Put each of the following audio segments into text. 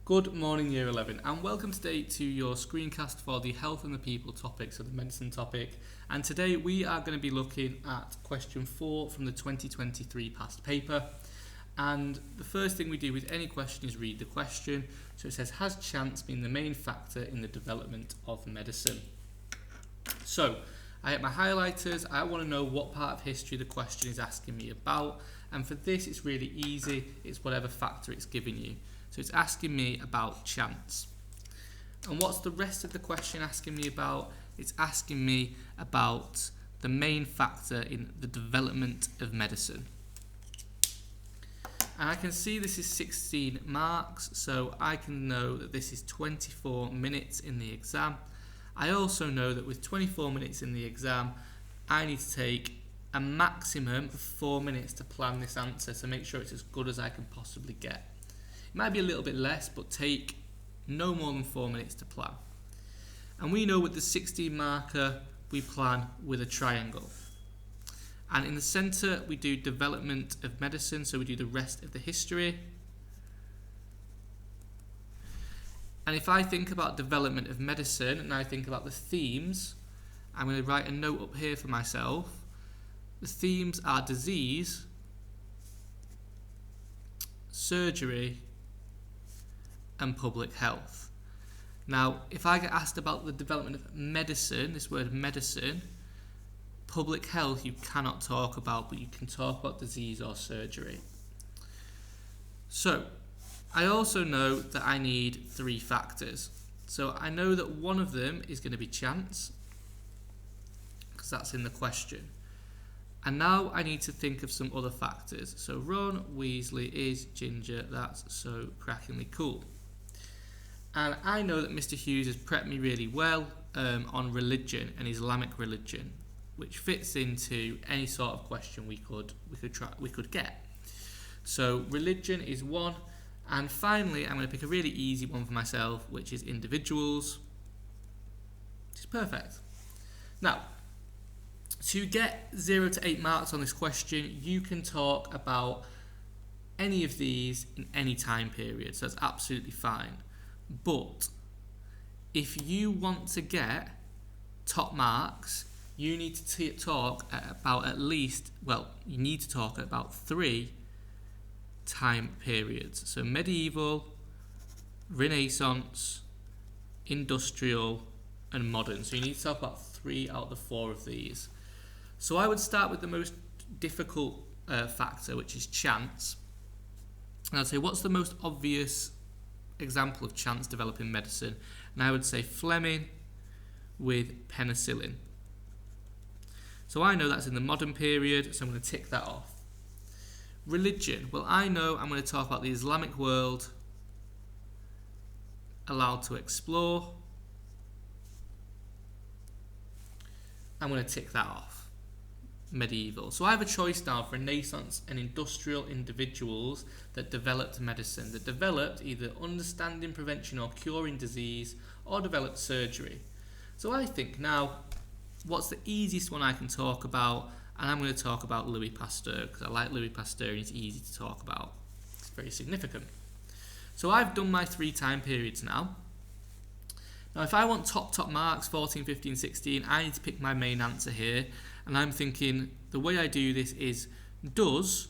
Good morning, Year 11, and welcome today to your screencast for the health and the people topic, so the medicine topic. And today we are going to be looking at question 4 from the 2023 past paper. And the first thing we do with any question is read the question. So it says, has chance been the main factor in the development of medicine? So I have my highlighters. I want to know what part of history the question is asking me about. And for this, it's really easy. It's whatever factor it's giving you. So it's asking me about chance. And what's the rest of the question asking me about? It's asking me about the main factor in the development of medicine. And I can see this is 16 marks, so I can know that this is 24 minutes in the exam. I also know that with 24 minutes in the exam, I need to take a maximum of 4 minutes to plan this answer to make sure it's as good as I can possibly get. It might be a little bit less, but take no more than 4 minutes to plan. And we know with the 16 marker, we plan with a triangle. And in the centre, we do development of medicine, so we do the rest of the history. And if I think about development of medicine, and I think about the themes, I'm going to write a note up here for myself. The themes are disease, surgery, and public health. Now, if I get asked about the development of medicine, this word medicine, public health you cannot talk about, but you can talk about disease or surgery. So, I also know that I need 3 factors. So I know that one of them is going to be chance, because that's in the question. And now I need to think of some other factors. So Ron Weasley is ginger, that's so crackingly cool. And I know that Mr. Hughes has prepped me really well on religion and Islamic religion, which fits into any sort of question we could get. So religion is one, and finally I'm going to pick a really easy one for myself, which is individuals, which is perfect. Now, to get 0 to 8 marks on this question, you can talk about any of these in any time period, so that's absolutely fine. But if you want to get top marks, you need to talk about you need to talk about 3 time periods. So medieval, Renaissance, industrial, and modern. So you need to talk about 3 out of the 4 of these. So I would start with the most difficult factor, which is chance. And I'd say, what's the most obvious example of chance developing medicine? And I would say Fleming with penicillin. So I know that's in the modern period, so I'm going to tick that off. Religion. Well, I know I'm going to talk about the Islamic world allowed to explore. I'm going to tick that off. Medieval. So I have a choice now for Renaissance and industrial individuals that developed medicine, that developed either understanding, prevention or curing disease, or developed surgery. So I think now, what's the easiest one I can talk about? And I'm going to talk about Louis Pasteur, because I like Louis Pasteur and it's easy to talk about. It's very significant. So I've done my 3 time periods now. Now if I want top marks, 14, 15, 16, I need to pick my main answer here. And I'm thinking, the way I do this is, does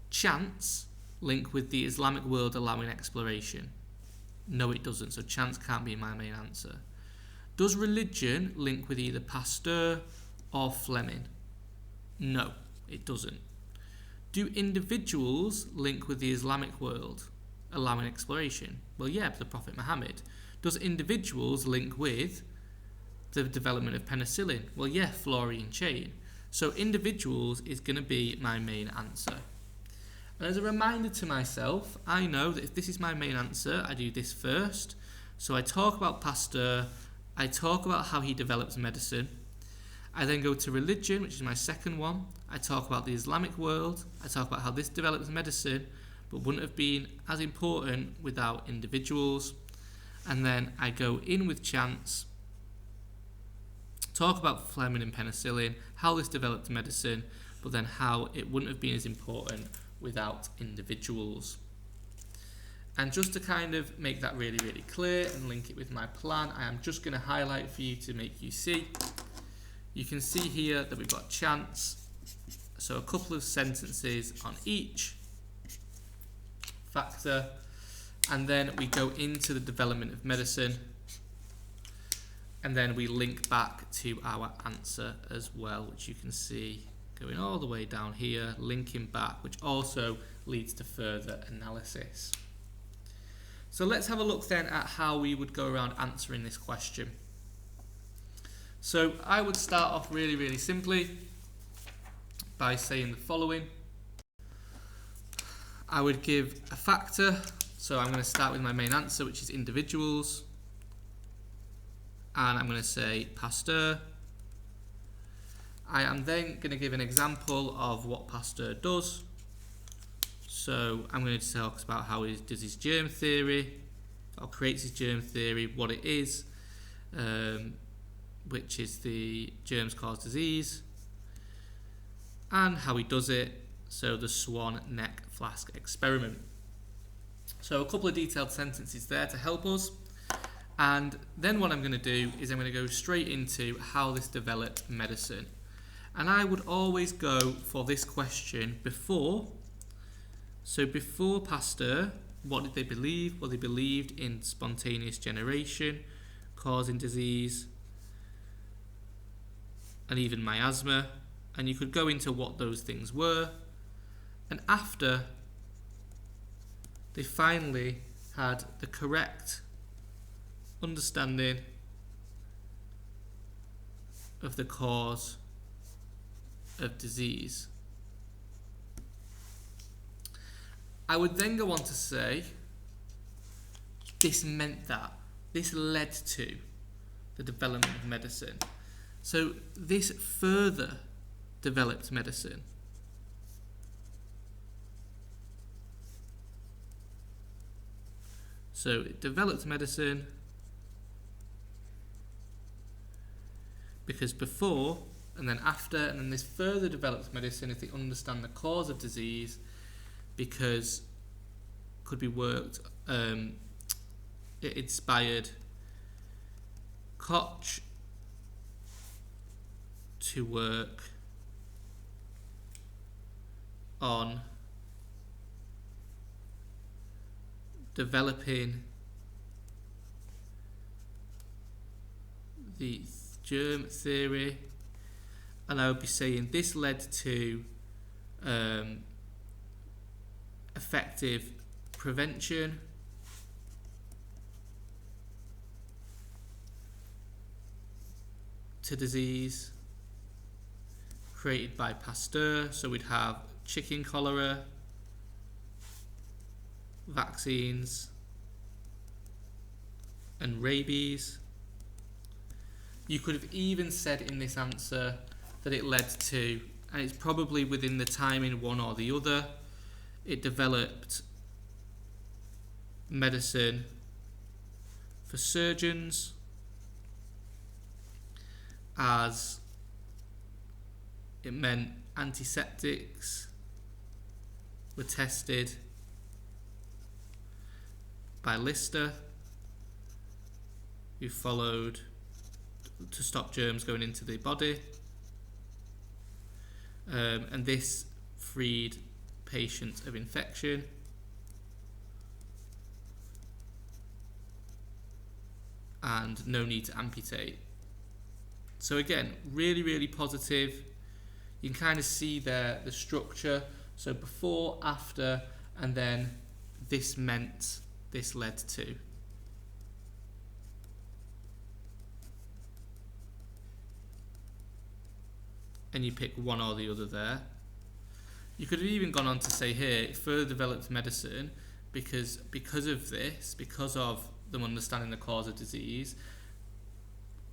chance link with the Islamic world allowing exploration? No, it doesn't, so chance can't be my main answer. Does religion link with either Pasteur or Fleming? No, it doesn't. Do individuals link with the Islamic world allowing exploration? Well, yeah, the Prophet Muhammad. Does individuals link with the development of penicillin? Well, yeah, Florian Chain. So individuals is going to be my main answer. And as a reminder to myself, I know that if this is my main answer, I do this first. So I talk about Pasteur, I talk about how he develops medicine. I then go to religion, which is my second one. I talk about the Islamic world. I talk about how this develops medicine, but wouldn't have been as important without individuals. And then I go in with chance, talk about Fleming and penicillin, how this developed medicine, but then how it wouldn't have been as important without individuals. And just to kind of make that really, really clear and link it with my plan, I am just going to highlight for you to make you see. You can see here that we've got chance, so a couple of sentences on each factor, and then we go into the development of medicine, and then we link back to our answer as well, which you can see going all the way down here, linking back, which also leads to further analysis. So let's have a look then at how we would go around answering this question. So I would start off really, really simply by saying the following. I would give a factor, so I'm going to start with my main answer, which is individuals, and I'm going to say Pasteur. I am then going to give an example of what Pasteur does. So I'm going to talk about how he does his germ theory, or creates his germ theory, what it is, which is the germs cause disease, and how he does it, so the swan neck flask experiment. So a couple of detailed sentences there to help us, and then what I'm going to do is I'm going to go straight into how this developed medicine. And I would always go for this question before. So before Pasteur, what did they believe? Well, they believed in spontaneous generation causing disease and even miasma, and you could go into what those things were. And after, they finally had the correct understanding of the cause of disease. I would then go on to say this meant that, this led to the development of medicine. So this further developed medicine. So it developed medicine because before and then after, and then this further developed medicine if they understand the cause of disease, because could be worked, it inspired Koch to work on developing the germ theory, and I would be saying this led to effective prevention to disease created by Pasteur. So we'd have chicken cholera, vaccines, and rabies. You could have even said in this answer that it led to, and it's probably within the timing one or the other, it developed medicine for surgeons, as it meant antiseptics were tested by Lister, who followed to stop germs going into the body, and this freed patients of infection. And no need to amputate. So again, really, really positive. You can kind of see there the structure. So before, after, and then this meant, this led to. And you pick one or the other there. You could have even gone on to say here, it further developed medicine because of this, because of them understanding the cause of disease,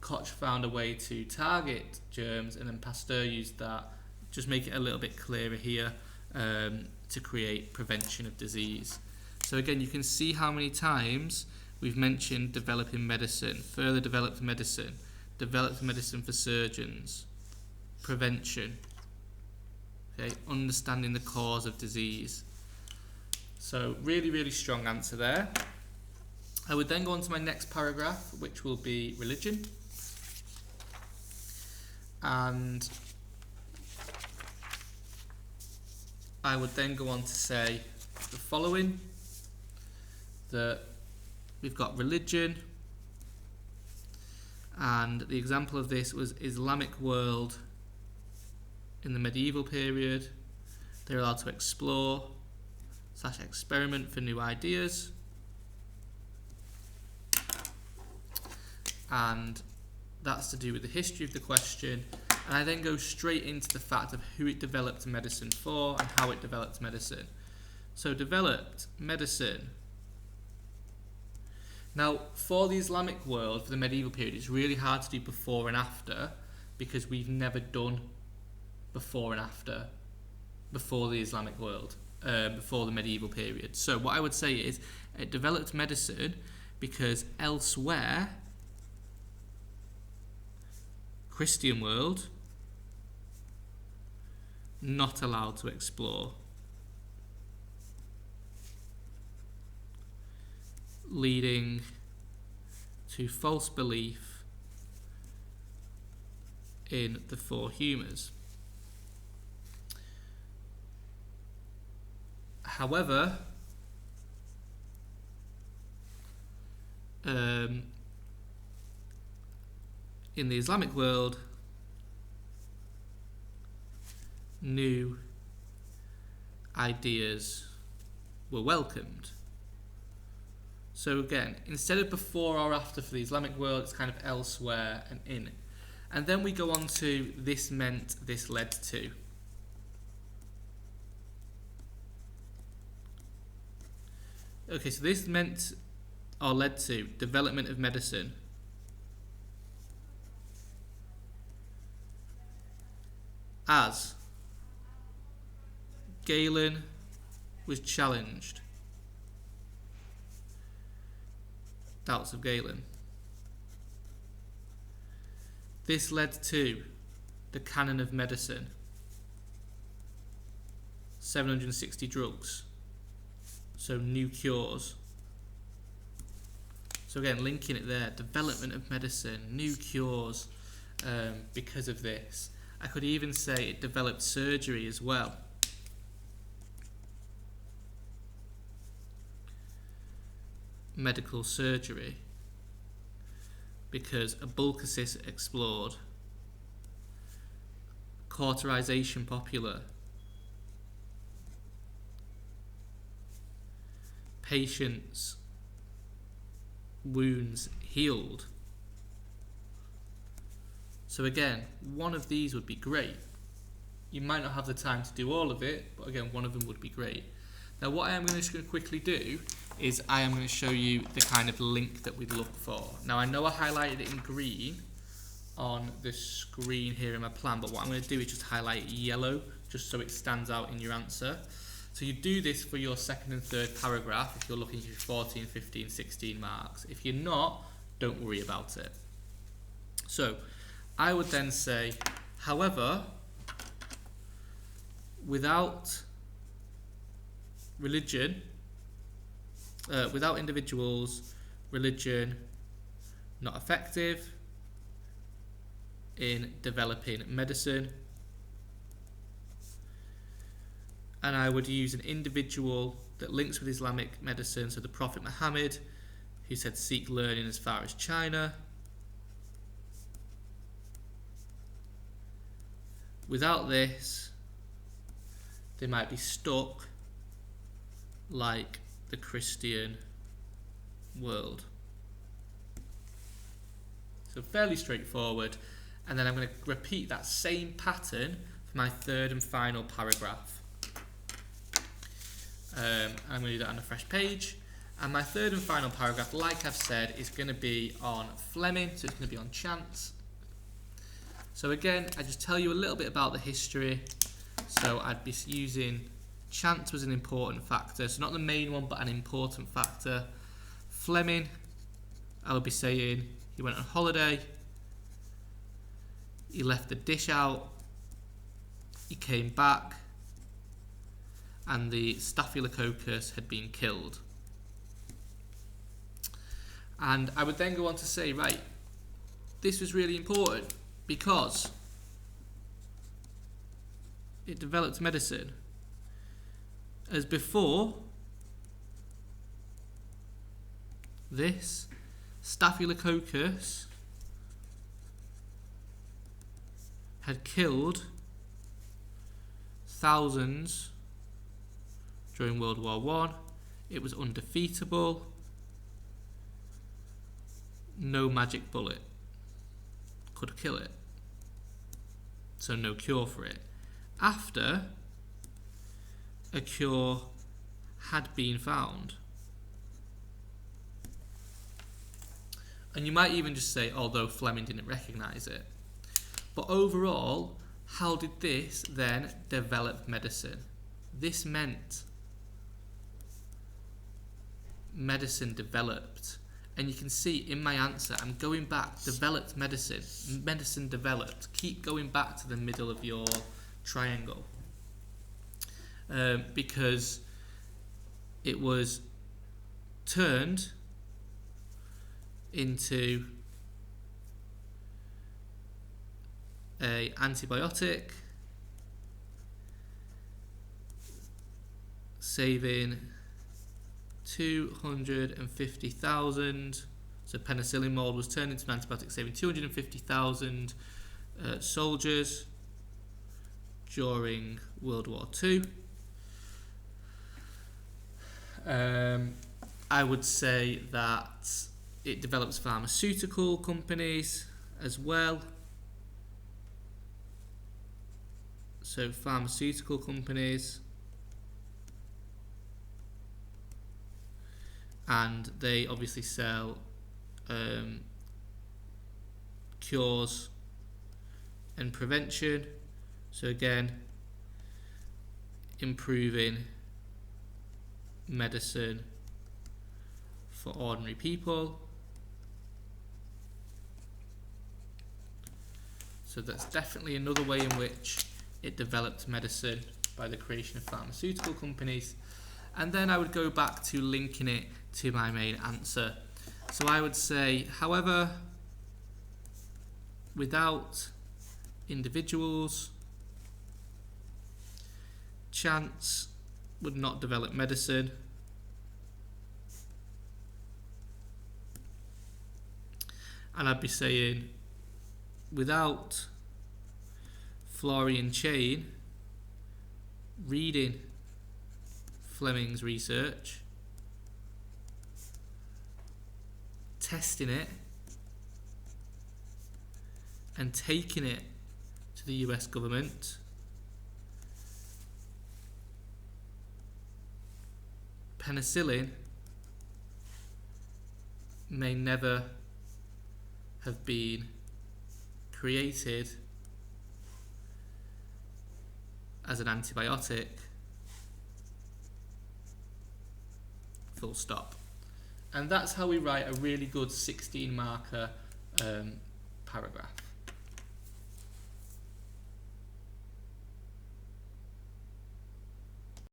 Koch found a way to target germs, and then Pasteur used that, just make it a little bit clearer here, to create prevention of disease. So again, you can see how many times we've mentioned developing medicine, further developed medicine for surgeons, prevention, okay, understanding the cause of disease. So really, really strong answer there. I would then go on to my next paragraph, which will be religion. And I would then go on to say the following, that we've got religion, and the example of this was Islamic world in the medieval period. They're allowed to explore / experiment for new ideas. And that's to do with the history of the question. And I then go straight into the fact of who it developed medicine for and how it developed medicine. So developed medicine. Now, for the Islamic world, for the medieval period, it's really hard to do before and after because we've never done before and after before the Islamic world, before the medieval period. So what I would say is it developed medicine because elsewhere, Christian world, not allowed to explore, leading to false belief in the four humours. However, in the Islamic world, new ideas were welcomed. So again, instead of before or after for the Islamic world, it's kind of elsewhere and in. And then we go on to this meant, this led to. Okay, so this meant or led to development of medicine. As Galen was challenged. Doubts of Galen. This led to the canon of medicine. 760 drugs. So new cures. So again, linking it there, development of medicine, new cures because of this. I could even say it developed surgery as well. Medical surgery. Because abulcasis explored. Cauterization popular. Patients' wounds healed. So again, one of these would be great. You might not have the time to do all of it, but again, one of them would be great. Now what I am just going to quickly do is I am going to show you the kind of link that we'd look for. Now I know I highlighted it in green on the screen here in my plan, but what I'm going to do is just highlight it yellow, just so it stands out in your answer. So you do this for your second and third paragraph if you're looking for 14, 15, 16 marks. If you're not, don't worry about it. So I would then say, however, without religion, without individuals, religion not effective in developing medicine. And I would use an individual that links with Islamic medicine, so the Prophet Muhammad, who said seek learning as far as China. Without this, they might be stuck like the Christian world. So fairly straightforward. And then I'm going to repeat that same pattern for my third and final paragraph. I'm going to do that on a fresh page. And my third and final paragraph, like I've said, is going to be on Fleming, so it's going to be on chance. So again, I just tell you a little bit about the history. So I'd be using chance was an important factor, so not the main one, but an important factor. Fleming, I would be saying he went on holiday, he left the dish out, he came back, and the Staphylococcus had been killed. And I would then go on to say, right, this was really important because it developed medicine. As before, this Staphylococcus had killed thousands during World War I. It was undefeatable. No magic bullet could kill it. So no cure for it. After a cure had been found. And you might even just say, although Fleming didn't recognise it. But overall, how did this then develop medicine? This meant medicine developed. And you can see in my answer, I'm going back, developed medicine, medicine developed. Keep going back to the middle of your triangle. Because it was turned into an antibiotic, saving 250,000. So penicillin mold was turned into an antibiotic, saving 250,000 soldiers during World War II. I would say that it develops pharmaceutical companies as well. So pharmaceutical companies, and they obviously sell cures and prevention. So again, improving medicine for ordinary people. So that's definitely another way in which it developed medicine, by the creation of pharmaceutical companies. And then I would go back to linking it to my main answer. So I would say, however, without individuals, chance would not develop medicine. And I'd be saying, without Florian Chain reading Fleming's research, testing it, and taking it to the US government, penicillin may never have been created as an antibiotic, full stop. And that's how we write a really good 16 marker paragraph.